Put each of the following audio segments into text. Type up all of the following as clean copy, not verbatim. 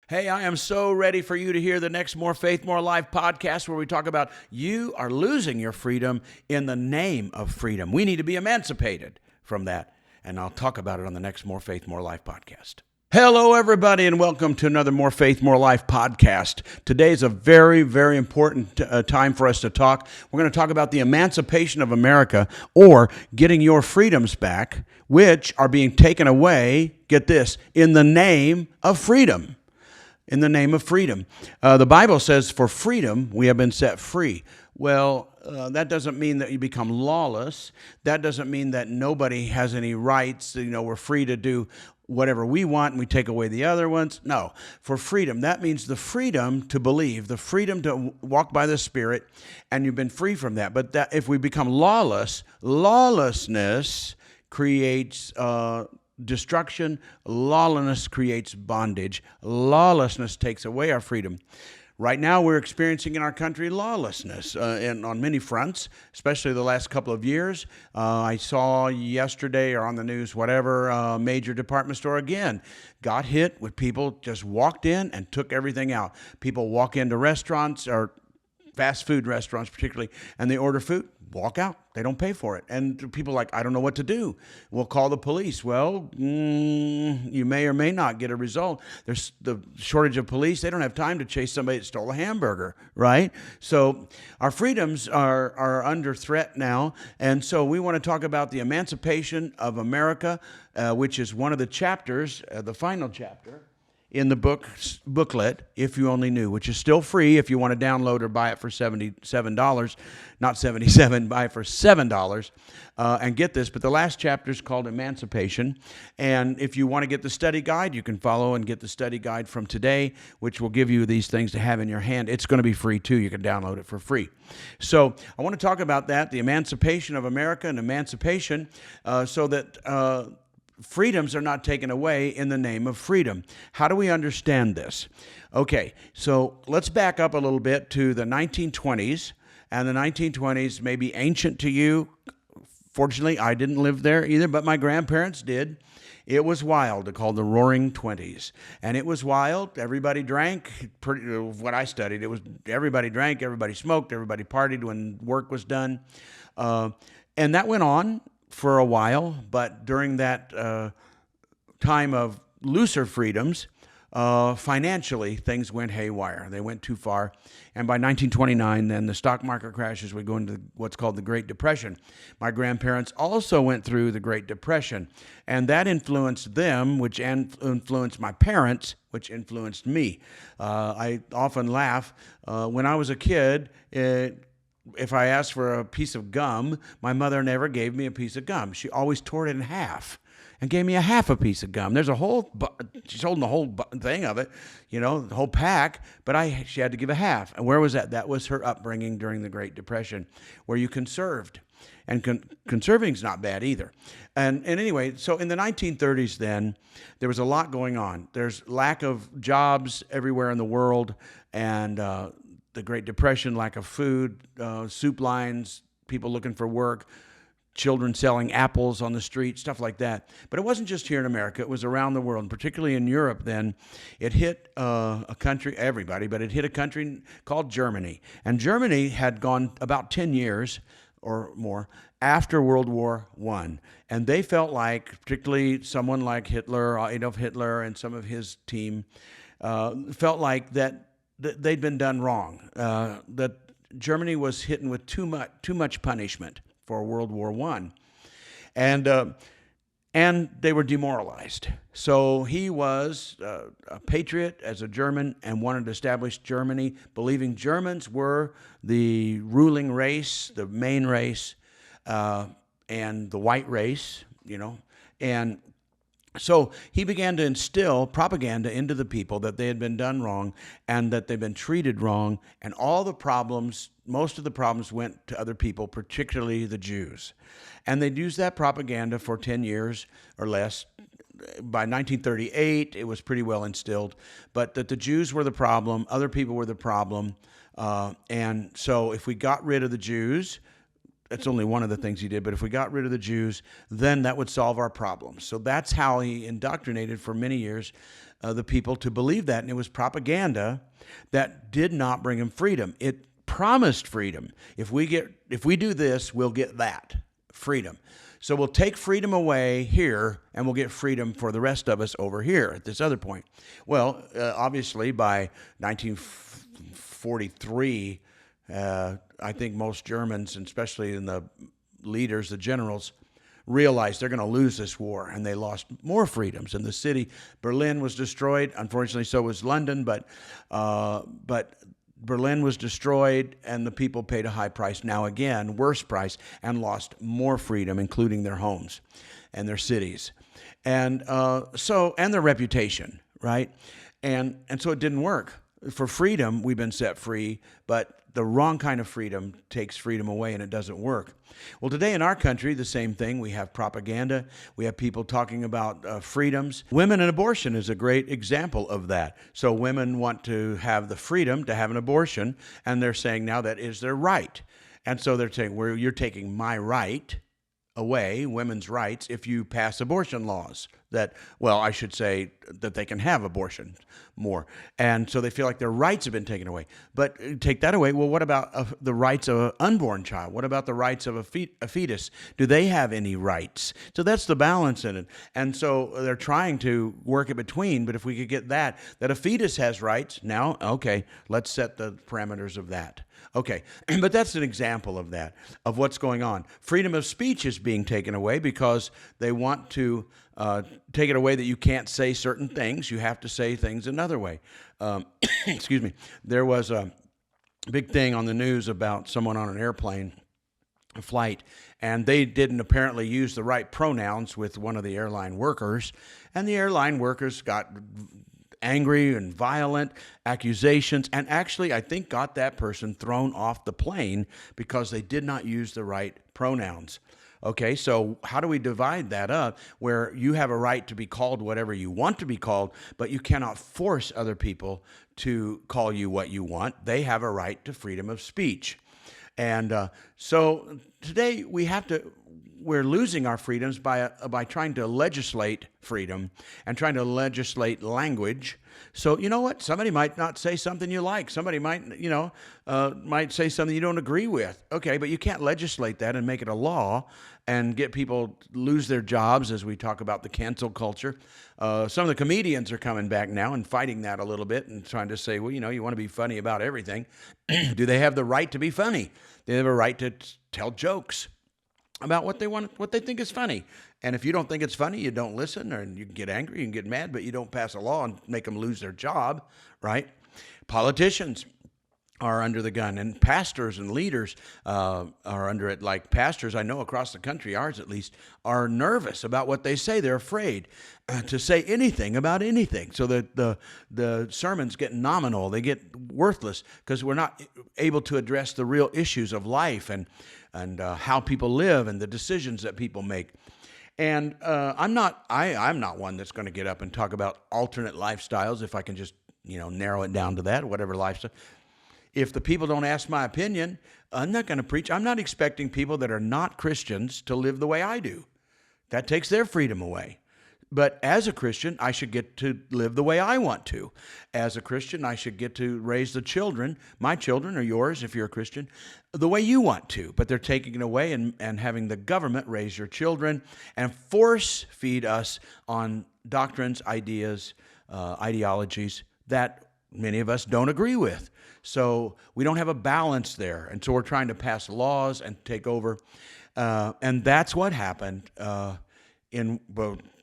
Hey, I am so ready for you to hear the next More Faith, More Life podcast where we talk about you are losing your freedom in the name of freedom. We need to be emancipated from that, and I'll talk about it on the next More Faith, More Life podcast. Hello, everybody, and welcome to another More Faith, More Life podcast. Today's a very, very important time for us to talk. We're going to talk about the emancipation of America, or getting your freedoms back, which are being taken away, get this, in the name of freedom. In the name of freedom. The Bible says for freedom, we have been set free. Well, that doesn't mean that you become lawless. That doesn't mean that nobody has any rights. We're free to do whatever we want and we take away the other ones. No, for freedom, that means the freedom to believe, the freedom to walk by the Spirit, and you've been free from that. But that if we become lawless, lawlessness creates destruction. Lawlessness creates bondage. Lawlessness takes away our freedom. Right now, we're experiencing in our country lawlessness and on many fronts, especially the last couple of years. I saw yesterday or on the news, whatever, a major department store again got hit with people just walked in and took everything out. People walk into restaurants or fast food restaurants particularly, and they order food, walk out. They don't pay for it. And people are like, I don't know what to do. We'll call the police. Well, you may or may not get a result. There's the shortage of police. They don't have time to chase somebody that stole a hamburger, right? So our freedoms are under threat now. And so we want to talk about the Emancipation of America, which is one of the chapters, the final chapter, in the booklet, If You Only Knew, which is still free if you want to download or buy it for $77, not $77, buy it for $7, and get this. But the last chapter is called Emancipation, and if you want to get the study guide, you can follow and get the study guide from today, which will give you these things to have in your hand. It's going to be free too. You can download it for free. So I want to talk about that, the Emancipation of America, and emancipation, so that freedoms are not taken away in the name of freedom. How do we understand this? Okay, so let's back up a little bit to the 1920s. And the 1920s may be ancient to you. Fortunately, I didn't live there either, but my grandparents did. It was wild. They're called the Roaring Twenties. And it was wild. Everybody drank. What I studied, it was everybody drank, everybody smoked, everybody partied when work was done. And that went on for a while, but during that time of looser freedoms, financially, things went haywire. They went too far. And by 1929, then the stock market crashes. We go into what's called the Great Depression. My grandparents also went through the Great Depression, and that influenced them, which influenced my parents, which influenced me. I often laugh. When I was a kid, if I asked for a piece of gum, my mother never gave me a piece of gum. She always tore it in half and gave me a half a piece of gum. There's she's holding the whole thing of it, the whole pack, but she had to give a half. And where was that? That was her upbringing during the Great Depression, where you conserved. And conserving's not bad either. And anyway, so in the 1930s then, there was a lot going on. There's lack of jobs everywhere in the world, and the Great Depression, lack of food, soup lines, people looking for work, children selling apples on the street, stuff like that. But it wasn't just here in America. It was around the world, and particularly in Europe then. It hit a country, everybody, but it hit a country called Germany. And Germany had gone about 10 years or more after World War I. And they felt like, particularly someone like Hitler, Adolf Hitler, and some of his team, felt like that they'd been done wrong, that Germany was hit with too much punishment for World War I. And they were demoralized. So he was a patriot as a German and wanted to establish Germany, believing Germans were the ruling race, the main race, and the white race, and so he began to instill propaganda into the people that they had been done wrong and that they'd been treated wrong, and most of the problems went to other people, particularly the Jews. And they'd used that propaganda for 10 years or less. By 1938, it was pretty well instilled, but that the Jews were the problem, other people were the problem, and so if we got rid of the Jews, That's only one of the things he did. But if we got rid of the Jews, then that would solve our problems. So that's how he indoctrinated for many years the people to believe that, and it was propaganda that did not bring them freedom. It promised freedom. If we do this, we'll get that freedom. So we'll take freedom away here, and we'll get freedom for the rest of us over here at this other point. Well, obviously by 1943, I think most Germans, and especially in the leaders, the generals, realized they're going to lose this war, and they lost more freedoms. And the city, Berlin, was destroyed. Unfortunately, so was London, but Berlin was destroyed, and the people paid a high price, now again, worse price, and lost more freedom, including their homes and their cities. And and their reputation, right? And so it didn't work. For freedom, we've been set free, but the wrong kind of freedom takes freedom away, and it doesn't work. Well, today in our country, the same thing. We have propaganda. We have people talking about freedoms. Women and abortion is a great example of that. So women want to have the freedom to have an abortion, and they're saying now that is their right. And so they're saying, well, you're taking my right away, women's rights, if you pass abortion laws that, well, I should say that they can have abortion more. And so they feel like their rights have been taken away. But take that away. Well, what about the rights of an unborn child? What about the rights of a fetus? Do they have any rights? So that's the balance in it. And so they're trying to work it between, but if we could get that a fetus has rights, now, okay, let's set the parameters of that. Okay, but that's an example of that, of what's going on. Freedom of speech is being taken away because they want to take it away that you can't say certain things. You have to say things another way. Excuse me. There was a big thing on the news about someone on an airplane flight, and they didn't apparently use the right pronouns with one of the airline workers, and the airline workers got angry and violent accusations, and actually I think got that person thrown off the plane because they did not use the right pronouns. Okay, so how do we divide that up where you have a right to be called whatever you want to be called, but you cannot force other people to call you what you want? They have a right to freedom of speech. And so today we're losing our freedoms by trying to legislate freedom and trying to legislate language. So you know what? Somebody might not say something you like. Somebody might say something you don't agree with. Okay, but you can't legislate that and make it a law and get people lose their jobs, as we talk about the cancel culture. Some of the comedians are coming back now and fighting that a little bit and trying to say, well, you want to be funny about everything. Do they have the right to be funny? They have a right to tell jokes about what they think is funny. And if you don't think it's funny, you don't listen, or you can get angry, you can get mad, but you don't pass a law and make them lose their job, right? Politicians are under the gun, and pastors and leaders are under it. Like pastors, I know across the country, ours at least, are nervous about what they say. They're afraid to say anything about anything. So the sermons get nominal. They get worthless because we're not able to address the real issues of life and how people live and the decisions that people make. And I'm not one that's going to get up and talk about alternate lifestyles if I can just narrow it down to that, whatever lifestyle. If the people don't ask my opinion, I'm not going to preach. I'm not expecting people that are not Christians to live the way I do. That takes their freedom away. But as a Christian, I should get to live the way I want to. As a Christian, I should get to raise the children, my children or yours if you're a Christian, the way you want to. But they're taking it away and having the government raise your children and force feed us on doctrines, ideas, ideologies that many of us don't agree with. So we don't have a balance there. And so we're trying to pass laws and take over. And that's what happened in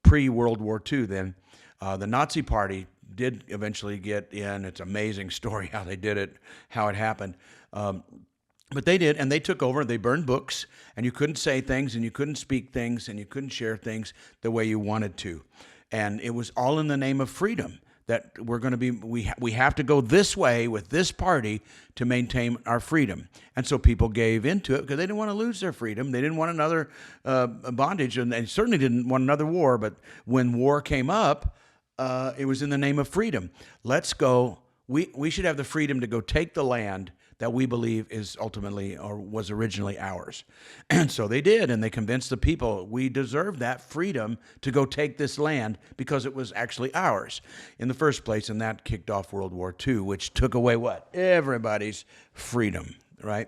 pre-World War II then. The Nazi Party did eventually get in. It's an amazing story how they did it, how it happened. But they did, and they took over. They burned books, and you couldn't say things, and you couldn't speak things, and you couldn't share things the way you wanted to. And it was all in the name of freedom. That we're going to be, we have to go this way with this party to maintain our freedom. And so people gave into it because they didn't want to lose their freedom. They didn't want another bondage, and they certainly didn't want another war. But when war came up, it was in the name of freedom. Let's go. We should have the freedom to go take the land that we believe is ultimately or was originally ours. And so they did, and they convinced the people we deserve that freedom to go take this land because it was actually ours in the first place. And that kicked off World War II, which took away what? Everybody's freedom, right?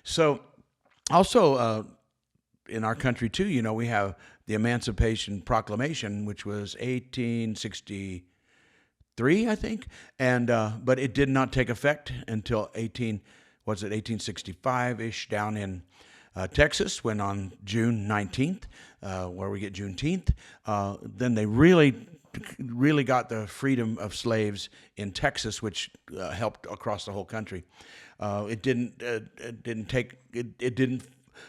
So also in our country too, you know, we have the Emancipation Proclamation, which was 1863, I think, and but it did not take effect until 1865-ish down in Texas, when on June 19th, where we get Juneteenth, then they really got the freedom of slaves in Texas, which helped across the whole country. It didn't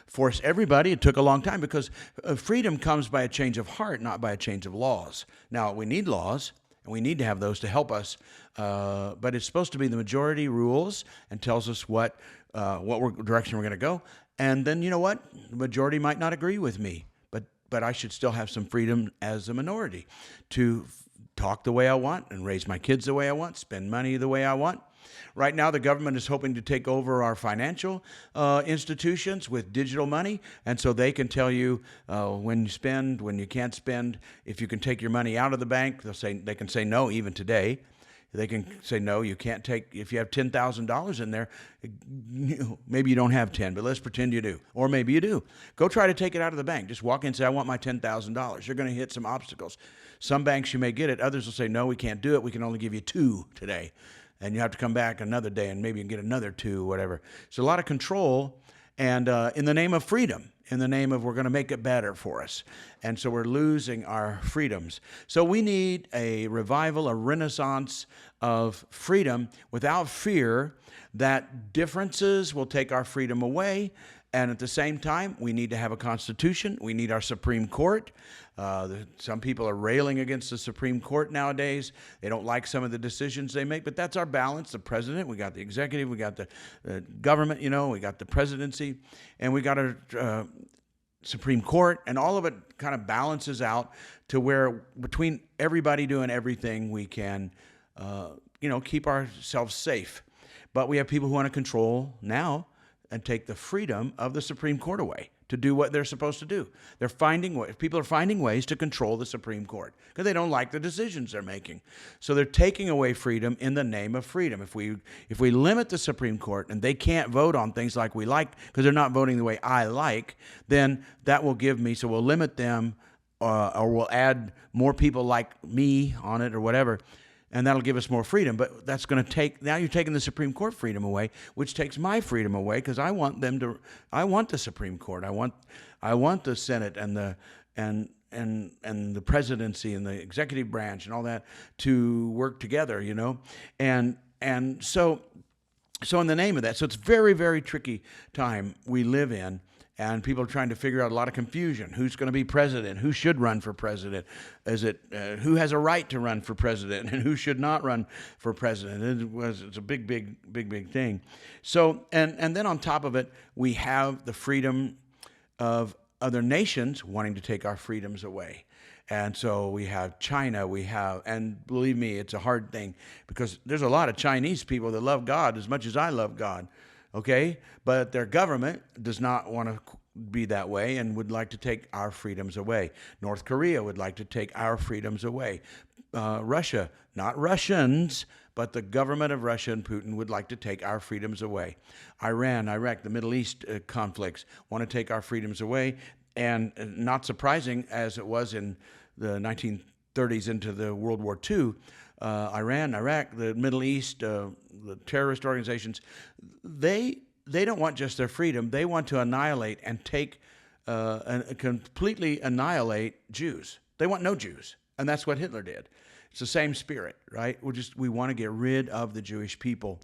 force everybody. It took a long time because freedom comes by a change of heart, not by a change of laws. Now, we need laws, and we need to have those to help us, but it's supposed to be the majority rules and tells us what direction we're going to go. And then, you know what? The majority might not agree with me, but I should still have some freedom as a minority to talk the way I want and raise my kids the way I want, spend money the way I want. Right now, the government is hoping to take over our financial institutions with digital money, and so they can tell you when you spend, when you can't spend. If you can take your money out of the bank, they can say no. Even today, they can say no. You can't take, if you have $10,000 in there. Maybe you don't have 10, but let's pretend you do, or maybe you do. Go try to take it out of the bank. Just walk in and say, "I want my $10,000." You're going to hit some obstacles. Some banks you may get it. Others will say, "No, we can't do it. We can only give you 2 today." And you have to come back another day, and maybe you can get another 2, whatever. So a lot of control, and in the name of freedom, in the name of we're going to make it better for us. And so we're losing our freedoms. So we need a revival, a renaissance of freedom without fear that differences will take our freedom away. And at the same time, we need to have a constitution. We need our Supreme Court. Some people are railing against the Supreme Court nowadays. They don't like some of the decisions they make, but that's our balance. The president, we got the executive, we got the government, you know, we got the presidency, and we got our Supreme Court, and all of it kind of balances out to where between everybody doing everything, we can, keep ourselves safe. But we have people who want to control now and take the freedom of the Supreme Court away to do what they're supposed to do. People are finding ways to control the Supreme Court because they don't like the decisions they're making. So they're taking away freedom in the name of freedom. If we limit the Supreme Court and they can't vote on things like we like because they're not voting the way I like, then that will so we'll limit them or we'll add more people like me on it or whatever. And that'll give us more freedom, but that's going to now you're taking the Supreme Court freedom away, which takes my freedom away because I want the Supreme Court. I want the Senate and the presidency and the executive branch and all that to work together, you know, and so in the name of that, so it's very, very tricky time we live in. And people are trying to figure out a lot of confusion. Who's going to be president? Who should run for president? Who has a right to run for president? And who should not run for president? It's a big thing. So, and then on top of it, we have the freedom of other nations wanting to take our freedoms away. And so we have China, and believe me, it's a hard thing because there's a lot of Chinese people that love God as much as I love God. Okay, but their government does not want to be that way and would like to take our freedoms away. North Korea would like to take our freedoms away. Russia, not Russians, but the government of Russia and Putin would like to take our freedoms away. Iran, Iraq, the Middle East conflicts want to take our freedoms away. And not surprising, as it was in the 1930s into the World War II, Iran, Iraq, the Middle East, the terrorist organizations, they don't want just their freedom. They want to annihilate and completely annihilate Jews. They want no Jews, and that's what Hitler did. It's the same spirit, right? We want to get rid of the Jewish people,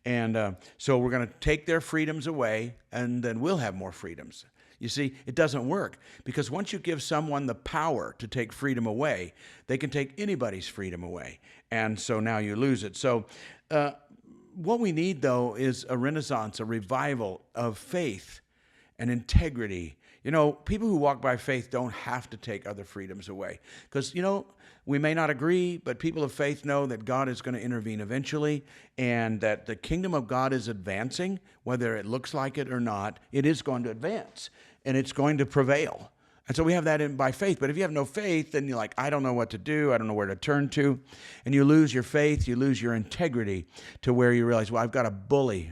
and so we're going to take their freedoms away, and then we'll have more freedoms. You see, it doesn't work because once you give someone the power to take freedom away, they can take anybody's freedom away. And so now you lose it. So what we need, though, is a renaissance, a revival of faith and integrity. People who walk by faith don't have to take other freedoms away. Because, we may not agree, but people of faith know that God is going to intervene eventually and that the kingdom of God is advancing, whether it looks like it or not. It is going to advance and it's going to prevail. And so we have that by faith. But if you have no faith, then you're like, I don't know what to do. I don't know where to turn to. And you lose your faith. You lose your integrity to where you realize, well, I've got to bully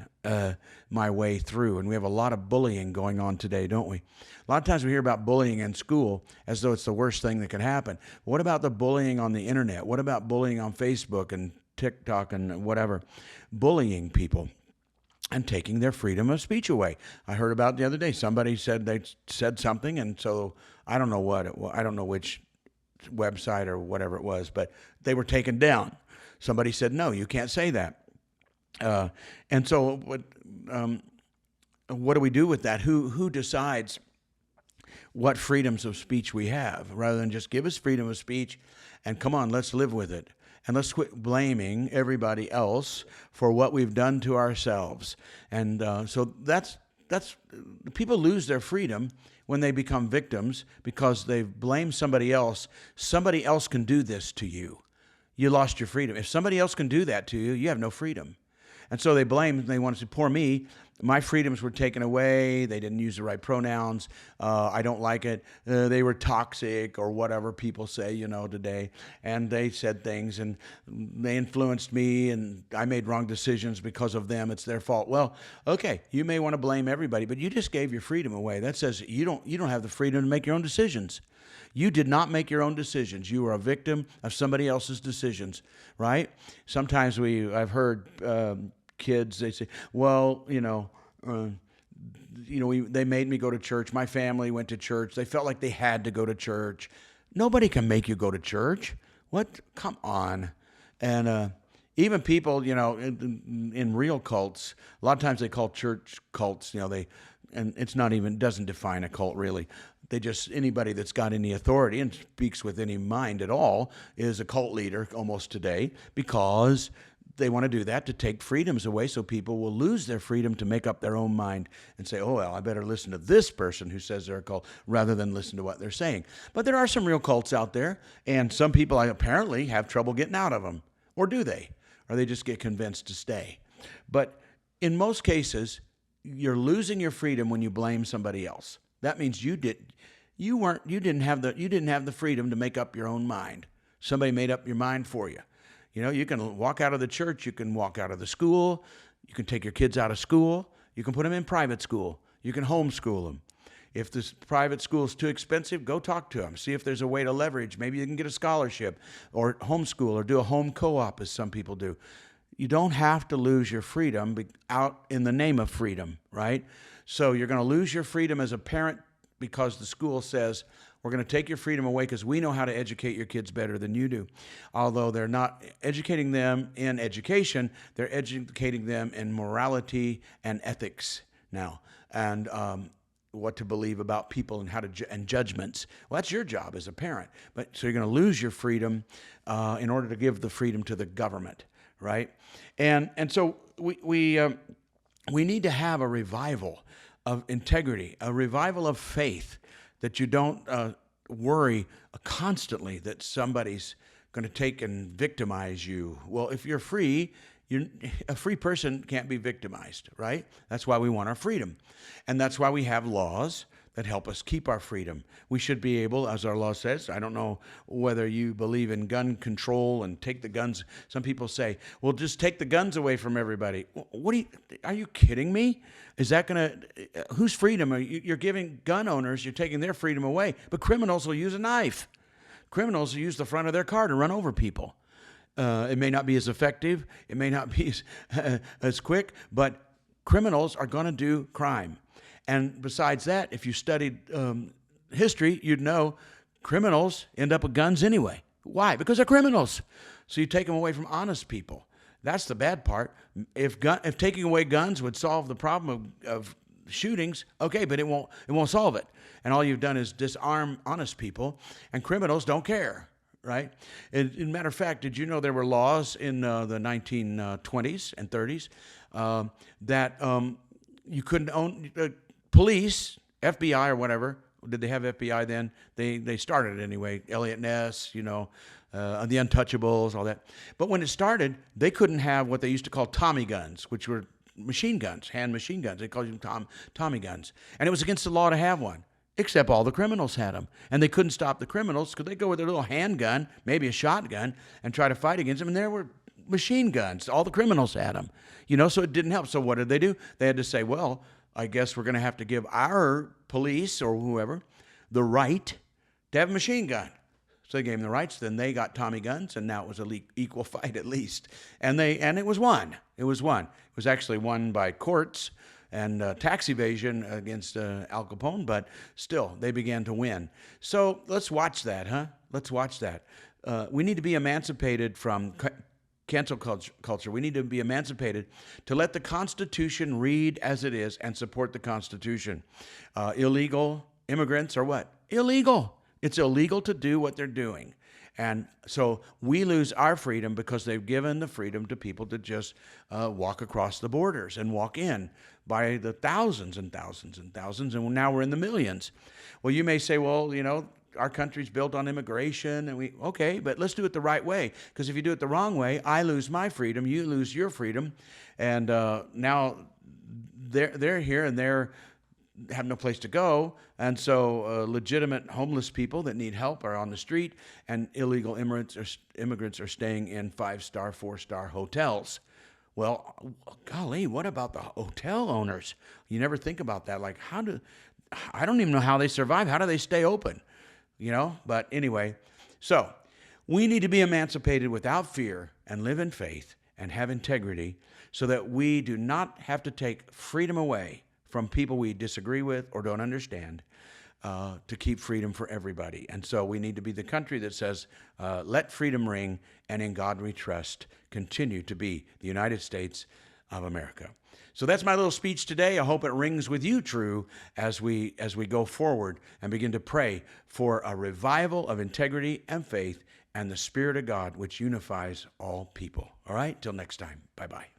my way through. And we have a lot of bullying going on today, don't we? A lot of times we hear about bullying in school as though it's the worst thing that can happen. What about the bullying on the internet? What about bullying on Facebook and TikTok and whatever? Bullying people and taking their freedom of speech away. I heard about the other day, somebody said they said something, and so I don't know what it was. I don't know which website or whatever it was, but they were taken down. Somebody said, no, you can't say that. And so what do we do with that? Who decides what freedoms of speech we have, rather than just give us freedom of speech and come on, let's live with it. And let's quit blaming everybody else for what we've done to ourselves. And so that's people lose their freedom when they become victims because they've blamed somebody else. Somebody else can do this to you. You lost your freedom. If somebody else can do that to you, you have no freedom. And so they blame, they want to say, poor me, my freedoms were taken away, they didn't use the right pronouns, I don't like it, they were toxic, or whatever people say, today, and they said things, and they influenced me, and I made wrong decisions because of them, it's their fault. Well, okay, you may want to blame everybody, but you just gave your freedom away. That says you don't have the freedom to make your own decisions. You did not make your own decisions. You were a victim of somebody else's decisions, right? Sometimes I've heard kids, they say, well, they made me go to church. My family went to church. They felt like they had to go to church. Nobody can make you go to church. What? Come on. And even people, in real cults, a lot of times they call church cults, and it's not even, doesn't define a cult really. They just, anybody that's got any authority and speaks with any mind at all is a cult leader almost today, because they want to do that to take freedoms away so people will lose their freedom to make up their own mind and say, oh, well, I better listen to this person who says they're a cult rather than listen to what they're saying. But there are some real cults out there, and some people apparently have trouble getting out of them. Or do they? Or they just get convinced to stay. But in most cases, you're losing your freedom when you blame somebody else. That means you didn't have the freedom to make up your own mind. Somebody made up your mind for you. You can walk out of the church, you can walk out of the school, you can take your kids out of school, you can put them in private school, you can homeschool them. If this private school is too expensive, go talk to them. See if there's a way to leverage. Maybe you can get a scholarship or homeschool or do a home co-op, as some people do. You don't have to lose your freedom out in the name of freedom, right? So you're going to lose your freedom as a parent because the school says, we're going to take your freedom away because we know how to educate your kids better than you do. Although they're not educating them in education, they're educating them in morality and ethics now, and what to believe about people and and judgments. Well, that's your job as a parent. But so you're going to lose your freedom in order to give the freedom to the government, right? And so we need to have a revival of integrity, a revival of faith, that you don't worry constantly that somebody's going to take and victimize you. Well, if you're free, a free person can't be victimized, right? That's why we want our freedom. And that's why we have laws that help us keep our freedom. We should be able, as our law says, I don't know whether you believe in gun control and take the guns. Some people say, well, just take the guns away from everybody. Are you kidding me? Is that going to, whose freedom? You're giving gun owners, you're taking their freedom away, but criminals will use a knife. Criminals will use the front of their car to run over people. It may not be as effective, it may not be as quick, but criminals are going to do crime. And besides that, if you studied history, you'd know criminals end up with guns anyway. Why? Because they're criminals. So you take them away from honest people. That's the bad part. If taking away guns would solve the problem of shootings, okay, but it won't solve it. And all you've done is disarm honest people, and criminals don't care, right? As a matter of fact, did you know there were laws in the 1920s and 30s that you couldn't own... police FBI or whatever. Did they have FBI then? They started it anyway. Elliot Ness, the Untouchables, all that. But when it started, they couldn't have what they used to call Tommy guns, which were machine guns, hand machine guns. They called them Tommy guns. And it was against the law to have one, except all the criminals had them. And they couldn't stop the criminals because they go with their little handgun, maybe a shotgun, and try to fight against them. And there were machine guns. All the criminals had them, so it didn't help. So what did they do? They had to say, well, I guess we're going to have to give our police or whoever the right to have a machine gun. So they gave them the rights. Then they got Tommy guns, and now it was an equal fight at least. And it was won. It was won. It was actually won by courts and tax evasion against Al Capone, but still, they began to win. So let's watch that, huh? Let's watch that. We need to be emancipated from cancel culture. We need to be emancipated to let the Constitution read as it is and support the Constitution. Illegal immigrants are what? Illegal. It's illegal to do what they're doing. And so we lose our freedom because they've given the freedom to people to just walk across the borders and walk in by the thousands and thousands and thousands, and now we're in the millions. Well, you may say, well, our country's built on immigration, and okay, but let's do it the right way, because if you do it the wrong way, I lose my freedom, you lose your freedom, and now they're here and they're have no place to go, and so legitimate homeless people that need help are on the street, and illegal immigrants are staying in 5-star, 4-star hotels. Well, golly, what about the hotel owners? You never think about that. Like, I don't even know how they survive. How do they stay open? But anyway, so we need to be emancipated without fear and live in faith and have integrity so that we do not have to take freedom away from people we disagree with or don't understand to keep freedom for everybody. And so we need to be the country that says, let freedom ring, and in God we trust, continue to be the United States of America. So that's my little speech today. I hope it rings with you true as we go forward and begin to pray for a revival of integrity and faith and the Spirit of God, which unifies all people. All right, till next time. Bye-bye.